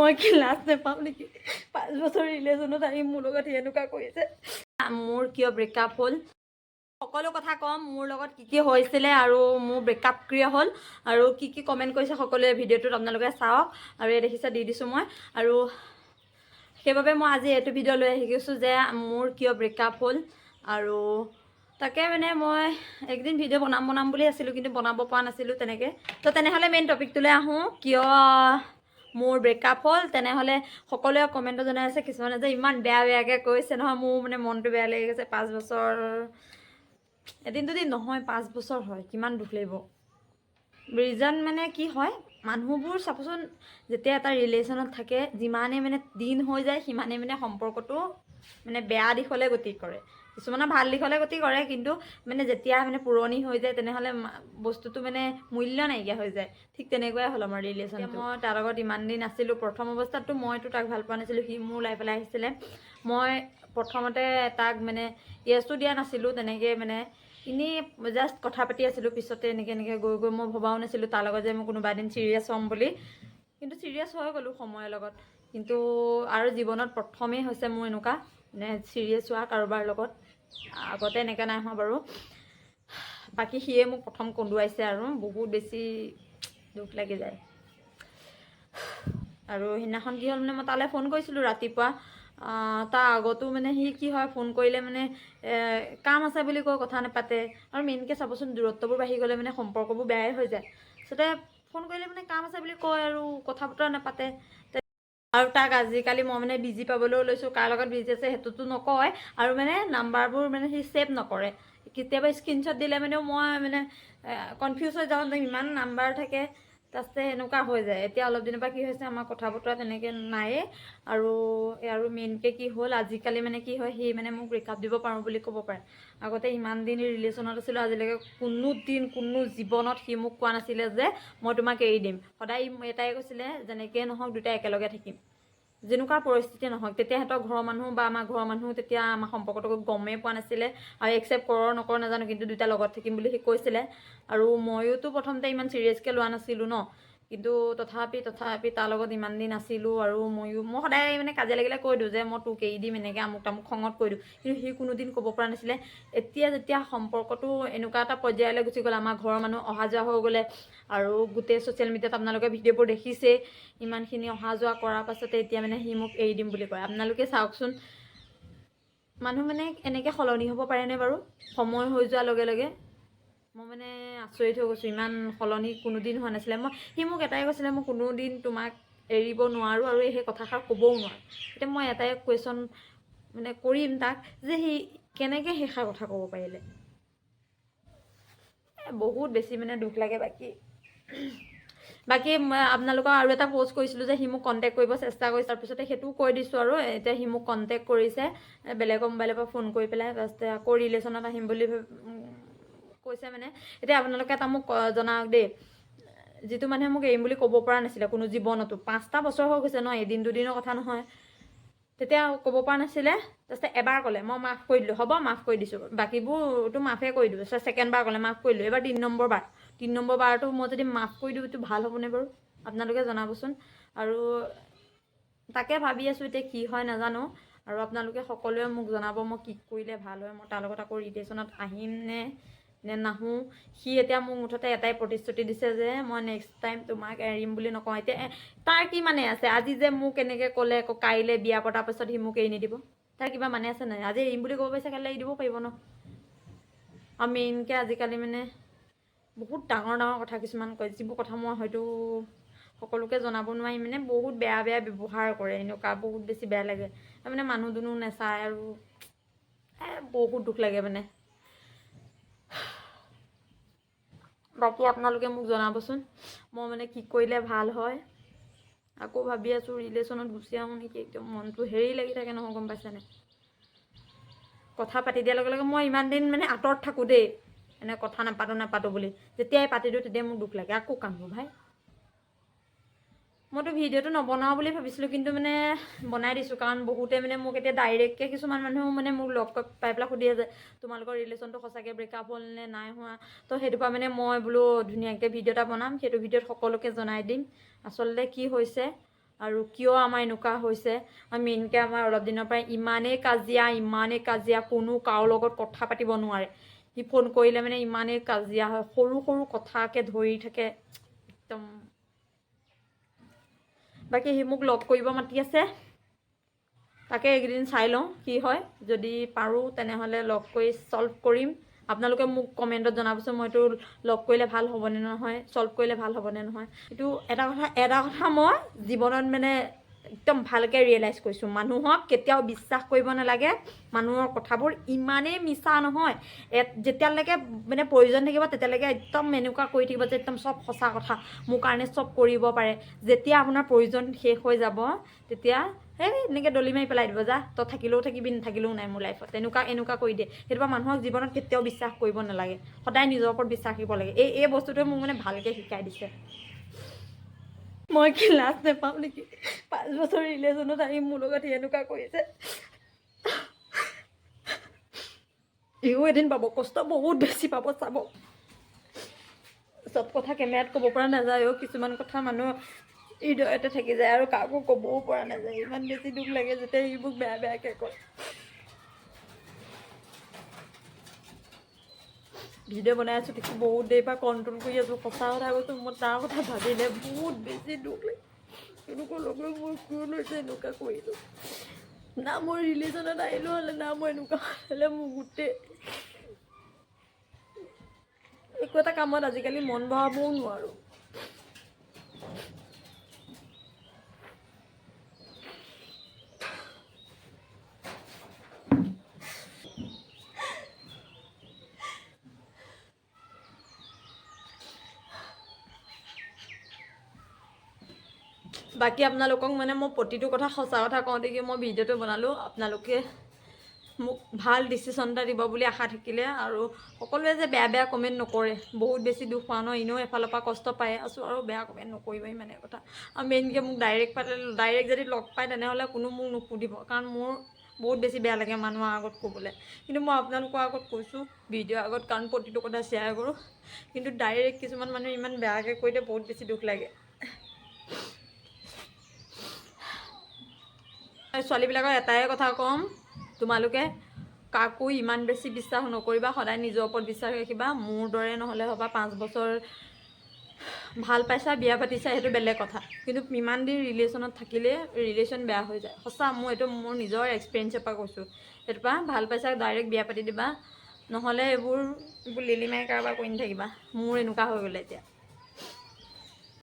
মই কি লাজ নাপাওঁ নেকি 5 বছৰ ৰিলেশ্যনত আহি মোৰ লগত এনেকুৱা কৰিছে মোৰ কিয় ব্ৰেকআপ হ'ল সকলো কথা কম মোৰ লগত কি হৈছিলে আৰু মোৰ ব্ৰেকআপ ক্ৰিয়া হ'ল আৰু কি কমেণ্ট কৰিছে সকলোৱে ভিডিঅ'টোত আপোনালোকে চাওক আৰু এই দেখিছে দি দিছোঁ মই আৰু সেইবাবে মই আজি এইটো ভিডিঅ' লৈ আহি গৈছোঁ যে মোৰ কিয় ব্ৰেকআপ হ'ল আৰু তাকে মানে মই একদিন ভিডিঅ' বনাম বুলি আছিলোঁ কিন্তু বনাব পৰা নাছিলোঁ তেনেকৈ তো তেনেহ'লে মেইন টপিকটোলৈ আহোঁ কিয় মোৰ ব্ৰেকআপ হ'ল তেনেহ'লে সকলোৱে কমেণ্টত জনাই আছে কিছুমানে যে ইমান বেয়াকৈ কৈছে নহয় মোৰ মানে মনটো বেয়া লাগি গৈছে 5 বছৰ এদিন দুদিন নহয় 5 বছৰ হয় কিমান দুখ লাগিব ৰিজন মানে কি হয় মানুহবোৰ চাবচোন যেতিয়া এটা ৰিলেশ্যনত থাকে যিমানে মানে দিন হৈ যায় সিমানে মানে সম্পৰ্কটো মানে বেয়া দিশলৈ গতি কৰে কিছুমানে ভাল দিশলৈ গতি কৰে কিন্তু মানে যেতিয়া মানে পুৰণি হৈ যায় তেনেহ'লে বস্তুটো মানে মূল্য নাইকিয়া হৈ যায় ঠিক তেনেকুৱাই হ'ল আমাৰ ৰিলেশ্যন মই তাৰ লগত ইমান দিন আছিলোঁ প্ৰথম অৱস্থাততো মইতো তাক ভাল পোৱা নাছিলোঁ সি মোৰ লাইফলৈ আহিছিলে মই প্ৰথমতে তাক মানে ইয়েছো দিয়া নাছিলোঁ তেনেকৈ মানে এনেই জাষ্ট কথা পাতি আছিলোঁ পিছতে এনেকৈ গৈ মই ভবাও নাছিলোঁ তাৰ লগত যে মই কোনোবা এদিন চিৰিয়াছ হ'ম বুলি কিন্তু চিৰিয়াছ হৈ গ'লোঁ সময়ৰ লগত কিন্তু আৰু জীৱনত প্ৰথমেই হৈছে মোৰ এনেকুৱা মানে চিৰিয়াছ হোৱা কাৰোবাৰ লগত আগতে এনেকৈ নাই হোৱা বাৰু বাকী সিয়ে মোক প্ৰথম কন্দুৱাইছে আৰু বহুত বেছি দুখ লাগি যায় আৰু সেইদিনাখন কি হ'ল মানে মই তালৈ ফোন কৰিছিলোঁ ৰাতিপুৱা তাৰ আগতো মানে সি কি হয় ফোন কৰিলে মানে কাম আছে বুলি কৈ কথা নাপাতে আৰু মেইনকৈ চাবচোন দূৰত্ববোৰ বাঢ়ি গ'লে মানে সম্পৰ্কবোৰ বেয়াই হৈ যায় তাৰপিছতে ফোন কৰিলে মানে কাম আছে বুলি কয় আৰু কথা বতৰা নাপাতে আৰু তাক আজিকালি মই মানে বিজি পাবলৈও লৈছোঁ কাৰ লগত বিজি আছে সেইটোতো নকয় আৰু মানে নাম্বাৰবোৰ মানে সি ছেভ নকৰে কেতিয়াবা স্ক্ৰীনশ্বট দিলে মানে মই মানে কনফিউজ হৈ যাওঁ ইমান নাম্বাৰ থাকে তাৰপিছতে এনেকুৱা হৈ যায় এতিয়া অলপ দিনৰ পৰা কি হৈছে আমাৰ কথা বতৰা তেনেকৈ নায়েই আৰু মেইনকৈ কি হ'ল আজিকালি মানে কি হয় সি মানে মোক ব্ৰেকআপ দিব পাৰোঁ বুলি ক'ব পাৰে আগতে ইমান দিন ৰিলেশ্যনত আছিলোঁ আজিলৈকে কোনো জীৱনত সি মোক কোৱা নাছিলে যে মই তোমাক এৰি দিম সদায় এটাই কৈছিলে যেনেকৈ নহওক দুটাই একেলগে থাকিম যেনেকুৱা পৰিস্থিতি নহওক তেতিয়া সিহঁতৰ ঘৰৰ মানুহ বা আমাৰ ঘৰৰ মানুহ তেতিয়া আমাৰ সম্পৰ্কটো গমেই পোৱা নাছিলে আৰু একচেপ্ট কৰোঁ নকৰোঁ নাজানো কিন্তু দুটা লগত থাকিম বুলি সি কৈছিলে আৰু ময়োতো প্ৰথমতে ইমান চিৰিয়াছকৈ লোৱা নাছিলোঁ ন কিন্তু তথাপি তাৰ লগত ইমান দিন আছিলোঁ আৰু মই সদায় মানে কাজিয়া লাগিলে কৈ দিওঁ যে মই তোক এৰি দিম এনেকৈ আমুক তামুক খঙত কৈ দিওঁ কিন্তু সি কোনোদিন ক'ব পৰা নাছিলে এতিয়া যেতিয়া সম্পৰ্কটো এনেকুৱা এটা পৰ্যায়লৈ গুচি গ'ল আমাৰ ঘৰৰ মানুহ অহা যোৱা হৈ গ'লে আৰু গোটেই ছ'চিয়েল মিডিয়াত আপোনালোকে ভিডিঅ'বোৰ দেখিছেই ইমানখিনি অহা যোৱা কৰাৰ পাছতে এতিয়া মানে সি মোক এৰি দিম বুলি কয় আপোনালোকে চাওকচোন মানুহ মানে এনেকৈ সলনি হ'ব পাৰেনে বাৰু সময় হৈ যোৱাৰ লগে লগে মই মানে আচৰিত হৈ গৈছোঁ ইমান সলনি কোনোদিন হোৱা নাছিলে সি মোক এটাই কৈছিলে মই কোনোদিন তোমাক এৰিব নোৱাৰোঁ আৰু সেই কথাষাৰ ক'বও নোৱাৰোঁ এতিয়া মই এটাই কুৱেশ্যন মানে কৰিম তাক যে সি কেনেকৈ সেইষাৰ কথা ক'ব পাৰিলে বহুত বেছি মানে দুখ লাগে বাকী আপোনালোকক আৰু এটা প'ষ্ট কৰিছিলোঁ যে সি মোক কণ্টেক্ট কৰিব চেষ্টা কৰিছে তাৰপিছতে সেইটোও কৈ দিছোঁ আৰু এতিয়া সি মোক কণ্টেক্ট কৰিছে বেলেগৰ মোবাইলৰ পৰা ফোন কৰি পেলাই তাৰপিছতে আকৌ ৰিলেশ্যনত আহিম বুলি কৈছে মানে এতিয়া আপোনালোকে এটা মোক জনাওক দেই যিটো মানুহে মোক এৰিম বুলি ক'ব পৰা নাছিলে কোনো জীৱনতো 5টা বছৰ হৈ গৈছে ন এদিন দুদিনৰ কথা নহয় তেতিয়া ক'ব পৰা নাছিলে তাৰপিছতে এবাৰ ক'লে মই মাফ কৰি দিলোঁ হ'ব মাফ কৰি দিছোঁ বাকীবোৰতো মাফে কৰি দিলোঁ ছেকেণ্ড বাৰ ক'লে মাফ কৰি দিলোঁ এবাৰ 3 নম্বৰ বাৰটো মই যদি মাফ কৰি দিওঁ এইটো ভাল হ'বনে বাৰু আপোনালোকে জনাবচোন আৰু তাকে ভাবি আছোঁ এতিয়া কি হয় নাজানো আৰু আপোনালোকে সকলোৱে মোক জনাব মই কি কৰিলে ভাল হয় মই তাৰ লগত আকৌ ৰিলেশ্যনত আহিম নে নাহোঁ সি এতিয়া মোক মুঠতে এটাই প্ৰতিশ্ৰুতি দিছে যে মই নেক্সট টাইম তোমাক এৰিম বুলি নকওঁ এতিয়া তাৰ কি মানে আছে আজি যে মোক এনেকৈ ক'লে আকৌ কাইলৈ বিয়া পতাৰ পাছত সি মোক এৰি নিদিব তাৰ কিবা মানে আছে নাই আজি এৰিম বুলি ক'ব পাৰিছে কাইলৈ এৰি দিব পাৰিব ন আৰু মেইনকৈ আজিকালি মানে বহুত ডাঙৰ কথা কিছুমান কয় যিবোৰ কথা মই হয়তো সকলোকে জনাব নোৱাৰি মানে বহুত বেয়া ব্যৱহাৰ কৰে এনেকুৱা বহুত বেছি বেয়া লাগে তাৰমানে মানুহ দুনুহ নেচায় আৰু বহুত দুখ লাগে মানে বাকী আপোনালোকে মোক জনাবচোন মই মানে কি কৰিলে ভাল হয় আকৌ ভাবি আছোঁ ৰিলেশ্যনত গুচি আহোঁ নেকি একদম মনটো হেৰি লাগি থাকে নহয় গম পাইছেনে কথা পাতি দিয়াৰ লগে লগে মই ইমান দিন মানে আঁতৰত থাকোঁ দেই এনে কথা নাপাতো বুলি যেতিয়াই পাতি দিওঁ তেতিয়াই মোক দুখ লাগে আকৌ কান্দো ভাই মইতো ভিডিঅ'টো নবনাওঁ বুলি ভাবিছিলোঁ কিন্তু মানে বনাই দিছোঁ কাৰণ বহুতে মানে মোক এতিয়া ডাইৰেক্টকৈ কিছুমান মানুহ মানে মোক লগ পাই পেলাই সুধি আছে তোমালোকৰ ৰিলেশ্যনটো সঁচাকৈ ব্ৰেকআপ হ'ল নে নাই হোৱা তো সেইটোৰ পৰা মানে মই বোলো ধুনীয়াকৈ ভিডিঅ' এটা বনাম সেইটো ভিডিঅ'ত সকলোকে জনাই দিম আচলতে কি হৈছে আৰু কিয় আমাৰ এনেকুৱা হৈছে, মেইনকৈ আমাৰ অলপ দিনৰ পৰা ইমানেই কাজিয়া, কোনো কাৰো লগত কথা পাতিব নোৱাৰে। সি ফোন কৰিলে মানে ইমানেই কাজিয়া হয়, সৰু সৰু কথাকে ধৰি থাকে একদম। বাকী সি মোক লগ কৰিব মাতি আছে, তাকে এইকেইদিন চাই লওঁ কি হয়। যদি পাৰোঁ তেনেহ'লে লগ কৰি ছল্ভ কৰিম। আপোনালোকে মোক কমেণ্টত জনাবচোন মই এইটো লগ কৰিলে ভাল হ'বনে নহয়, ছল্ভ কৰিলে ভাল হ'বনে নহয়। এইটো এটা কথা মই জীৱনত মানে একদম ভালকৈ ৰিয়েলাইজ কৰিছোঁ, মানুহক কেতিয়াও বিশ্বাস কৰিব নালাগে। মানুহৰ কথাবোৰ ইমানেই মিছা নহয়, যেতিয়ালৈকে মানে প্ৰয়োজন থাকিব তেতিয়ালৈকে একদম এনেকুৱা কৰি থাকিব যে একদম চব সঁচা কথা, মোৰ কাৰণে চব কৰিব পাৰে। যেতিয়া আপোনাৰ প্ৰয়োজন শেষ হৈ যাব তেতিয়া সেই এনেকৈ দলি মাৰি পেলাই দিব, যা তই থাকিলেও থাকিবি নাথাকিলেও নাই মোৰ লাইফত, এনেকুৱা কৰি দিয়ে। সেইটোপা মানুহক জীৱনত কেতিয়াও বিশ্বাস কৰিব নালাগে, সদায় নিজৰ ওপৰত বিশ্বাস ৰাখিব লাগে। এই বস্তুটোৱে মোক মানে ভালকৈ শিকাই দিছে। মই কি লাজ নাপাওঁ নেকি? 5 বছৰ ৰিলেশ্যনত আহি মোৰ লগত এনেকুৱা কৰিছে। ইও এদিন পাব, কষ্ট বহুত বেছি পাব, চাব। চব কথা কেমেৰাত ক'ব পৰা নাযায়ও, কিছুমান কথা মানুহ হৃদয়তে থাকি যায় আৰু কাকো ক'বও পৰা নাযায়। ইমান বেছি দুখ লাগে যেতিয়া সি মোক বেয়াকৈ কয়। ভিডিঅ' বনাই আছোঁ দেখি বহুত দেৰিৰ পৰা কণ্ট্ৰল কৰি আছোঁ, সঁচা কথা কৈছোঁ। মই তাৰ কথা ভাবিলে বহুত বেছি দুখ লাগে। এনেকুৱা লগৰ মই কিয় লৈছে এনেকুৱা কৰিলোঁ। না মই ৰিলেশ্যনত আহিলোঁ হ'লে, না মই এনেকুৱা হ'লে মোৰ গোটেই একো এটা কামত আজিকালি মন বহাবও নোৱাৰোঁ। বাকী আপোনালোকক মানে মই প্ৰতিটো কথা সঁচা কথা কওঁ দেখি মই ভিডিঅ'টো বনালোঁ। আপোনালোকে মোক ভাল ডিচিশ্যন এটা দিব বুলি আশা থাকিলে, আৰু সকলোৱে যে বেয়া কমেণ্ট নকৰে, বহুত বেছি দুখ পাওঁ ন, এনেও এফালৰ পৰা কষ্ট পাই আছোঁ, আৰু বেয়া কমেণ্ট নকৰিব, ইমানে কথা। আৰু মেইনকৈ মোক ডাইৰেক্ট যদি লগ পায় তেনেহ'লে কোনো মোক নুসুধিব, কাৰণ মোৰ বহুত বেছি বেয়া লাগে মানুহৰ আগত ক'বলৈ। কিন্তু মই আপোনালোকৰ আগত কৈছোঁ ভিডিঅ'ৰ আগত, কাৰণ প্ৰতিটো কথা শ্বেয়াৰ কৰোঁ। কিন্তু ডাইৰেক্ট কিছুমান মানুহে ইমান বেয়াকৈ কৈ দিয়ে, বহুত বেছি দুখ লাগে। ছোৱালীবিলাকক এটাই কথা ক'ম, তোমালোকে কাকো ইমান বেছি বিশ্বাস নকৰিবা, সদায় নিজৰ ওপৰত বিশ্বাস ৰাখিবা। মোৰ দৰে নহ'লে হ'বা, 5 বছৰ ভাল পাইছা, বিয়া পাতিছা, সেইটো বেলেগ কথা। কিন্তু ইমান দিন ৰিলেশ্যনত থাকিলে ৰিলেশ্যন বেয়া হৈ যায়, সঁচা। এইটো মোৰ নিজৰ এক্সপিৰিয়েঞ্চৰ পৰা কৈছোঁ। সেইটোপা ভাল পাইছা ডাইৰেক্ট বিয়া পাতি দিবা, নহ'লে এইবোৰ লিলিমাই কাৰোবাৰ কৰি নাথাকিবা। মোৰ এনেকুৱা হৈ গ'লে এতিয়া।